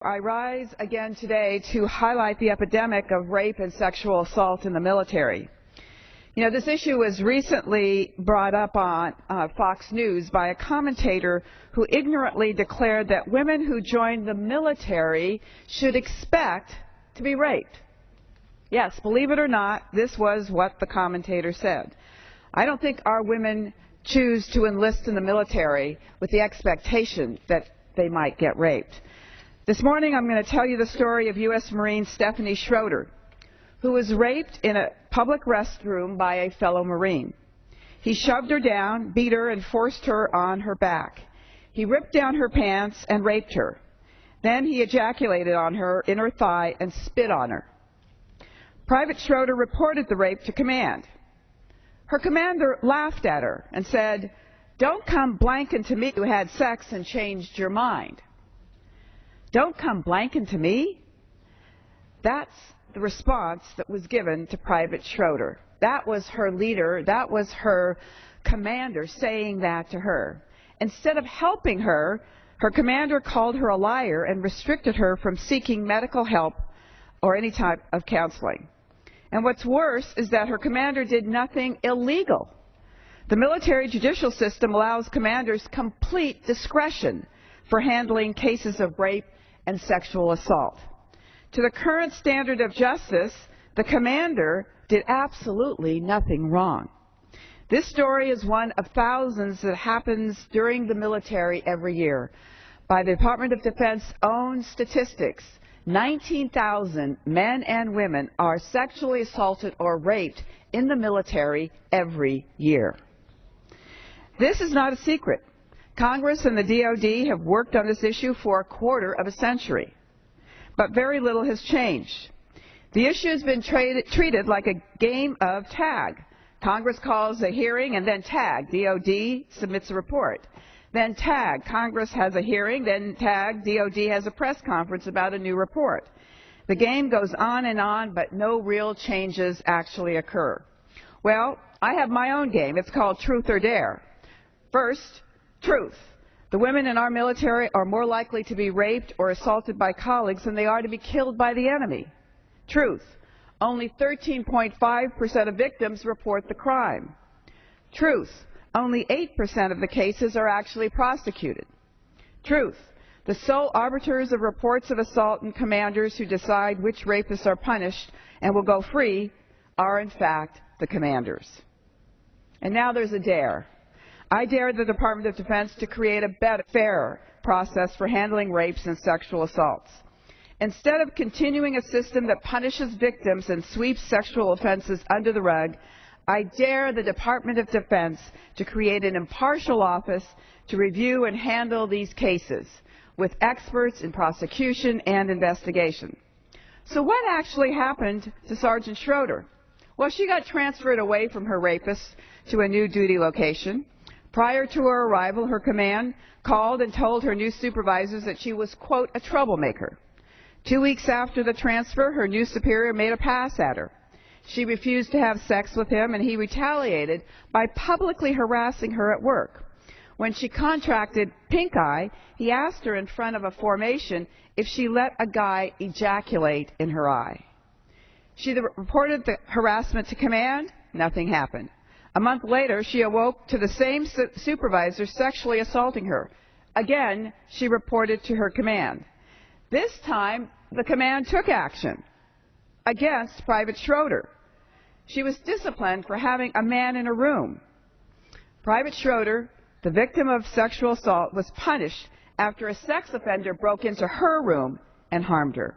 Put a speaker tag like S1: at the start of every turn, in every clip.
S1: I rise again today to highlight the epidemic of rape and sexual assault in the military. You know, this issue was recently brought up on Fox News by a commentator who ignorantly declared that women who join the military should expect to be raped. Yes, believe it or not, this was what the commentator said. I don't think our women choose to enlist in the military with the expectation that they might get raped. This morning I'm going to tell you the story of U.S. Marine Stephanie Schroeder, who was raped in a public restroom by a fellow Marine. He shoved her down, beat her, and forced her on her back. He ripped down her pants and raped her. Then he ejaculated on her in her thigh and spit on her. Private Schroeder reported the rape to command. Her commander laughed at her and said, "Don't come blanking to me you had sex and changed your mind." Don't come blanking to me? That's the response that was given to Private Schroeder. That was her leader, that was her commander saying that to her. Instead of helping her, her commander called her a liar and restricted her from seeking medical help or any type of counseling. And what's worse is that her commander did nothing illegal. The military judicial system allows commanders complete discretion for handling cases of rape and sexual assault. To the current standard of justice, the commander did absolutely nothing wrong. This story is one of thousands that happens during the military every year. By the Department of Defense's own statistics, 19,000 men and women are sexually assaulted or raped in the military every year. This is not a secret. Congress and the DoD have worked on this issue for a quarter of a century, but very little has changed. The issue has been treated like a game of tag. Congress calls a hearing and then tag. DoD submits a report. Then tag. Congress has a hearing, then tag. DoD has a press conference about a new report. The game goes on, but no real changes actually occur. Well, I have my own game. It's called Truth or Dare. First, truth. The women in our military are more likely to be raped or assaulted by colleagues than they are to be killed by the enemy. Truth. Only 13.5% of victims report the crime. Truth. Only 8% of the cases are actually prosecuted. Truth. The sole arbiters of reports of assault and commanders who decide which rapists are punished and will go free are, in fact, the commanders. And now there's a dare. I dare the Department of Defense to create a better, fairer process for handling rapes and sexual assaults. Instead of continuing a system that punishes victims and sweeps sexual offenses under the rug, I dare the Department of Defense to create an impartial office to review and handle these cases with experts in prosecution and investigation. So what actually happened to Sergeant Schroeder? Well, she got transferred away from her rapist to a new duty location. Prior to her arrival, her command called and told her new supervisors that she was, quote, a troublemaker. 2 weeks after the transfer, her new superior made a pass at her. She refused to have sex with him, and he retaliated by publicly harassing her at work. When she contracted pink eye, he asked her in front of a formation if she let a guy ejaculate in her eye. She reported the harassment to command. Nothing happened. A month later, she awoke to the same supervisor sexually assaulting her. Again, she reported to her command. This time, the command took action against Private Schroeder. She was disciplined for having a man in a room. Private Schroeder, the victim of sexual assault, was punished after a sex offender broke into her room and harmed her.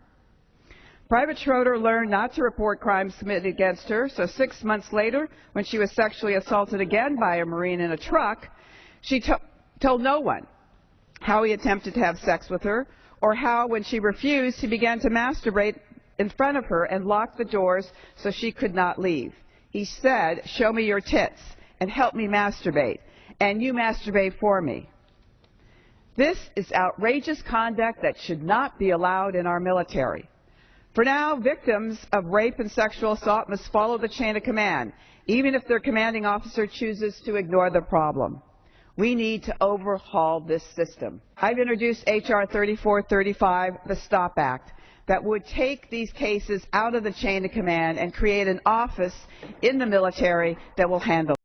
S1: Private Schroeder learned not to report crimes committed against her, so 6 months later, when she was sexually assaulted again by a Marine in a truck, she told no one how he attempted to have sex with her, or how, when she refused, he began to masturbate in front of her and locked the doors so she could not leave. He said, "Show me your tits and help me masturbate, and you masturbate for me." This is outrageous conduct that should not be allowed in our military. For now, victims of rape and sexual assault must follow the chain of command, even if their commanding officer chooses to ignore the problem. We need to overhaul this system. I've introduced H.R. 3435, the STOP Act, that would take these cases out of the chain of command and create an office in the military that will handle